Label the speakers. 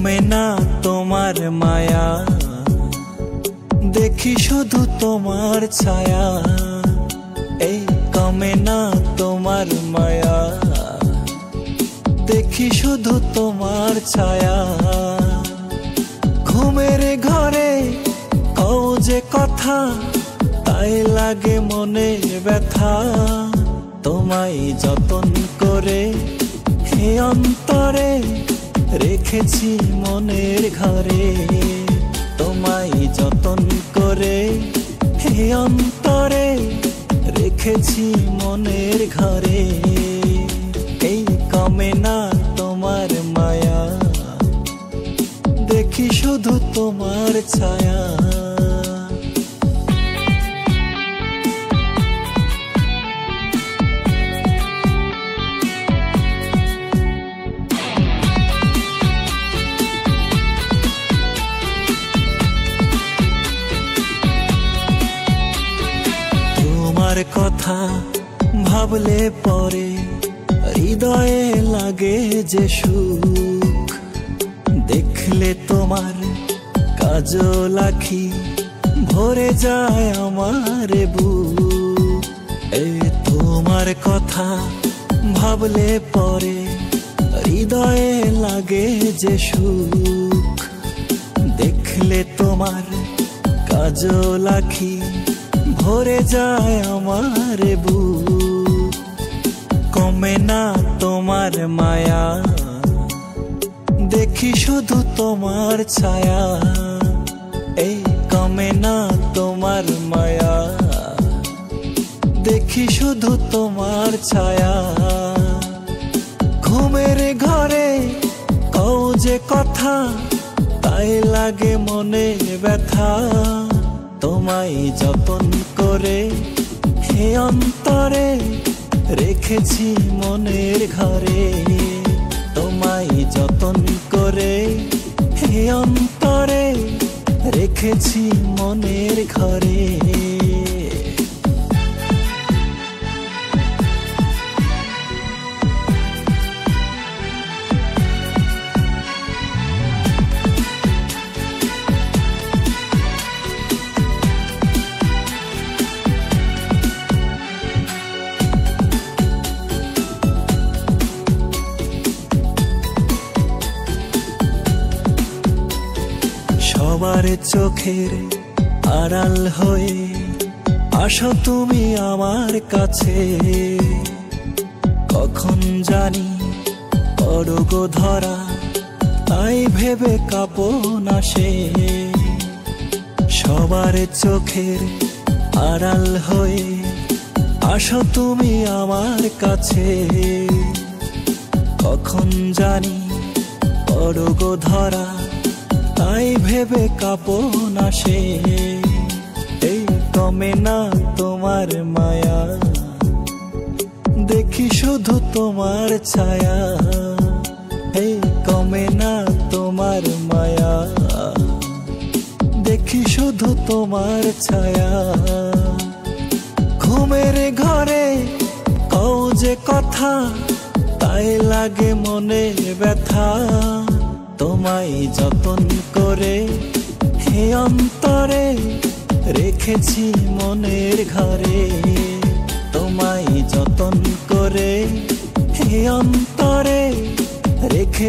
Speaker 1: কমে না তোমার মায়া, দেখি শুধু তোমার ছায়া। এই কমে না তোমার মায়া, দেখি শুধু তোমার ছায়া। ঘুমের ঘরে কও যে কথা, তাই লাগে মনে ব্যথা। তোমায় যতন করে হে অন্তরে রেখেছি মনের ঘরে। তোমায় যতন করে হে অন্তরে রেখেছি মনের ঘরে। এই কমে না তোমার মায়া, দেখি শুধু তোমার ছায়া। তোমার কথা ভাবলে পরে হৃদয়ে লাগে যে সুখ। দেখলে তোমার কাজল আঁখি ভরে যায় আমার বুক। তোমার কথা ভাবলে পরে হৃদয়ে লাগে যে সুখ। দেখলে তোমার কাজল আঁখি ভরে যায় আমার বুক। কমে না তোমার মায়া, দেখি শুধু তোমার ছায়া। এই কমে না তোমার মায়া, দেখি শুধু তোমার ছায়া। ঘুমের ঘরে কও যে কথা, তাই লাগে মনে ব্যথা। তোমায় যতন করে হে অন্তরে রেখেছি মনের ঘরে। তোমায় যতন করে হে অন্তরে রেখেছি মনের ঘরে। সবার চোখের আড়াল হয়ে আসো তুমি আমার কাছে। কখন জানি পড়ব ধরা, তাই ভেবে কাঁপন আসে। সবার চোখের আড়াল হয়ে আসো তুমি আমার কাছে। কখন জানি পড়ব ধরা, তাই ভেবে কাঁপন আসে। এই কমে না তোমার মায়া, দেখি শুধু তোমার ছায়া। এই কমে না তোমার মায়া, দেখি শুধু তোমার ছায়া। ঘুমের ঘরে কও যে কথা, তাই লাগে মনে ব্যথা। তোমায় যতন করে হে অন্তরে রেখেছি মনের ঘরে। তোমায় যতন করে হে অন্তরে রেখেছি।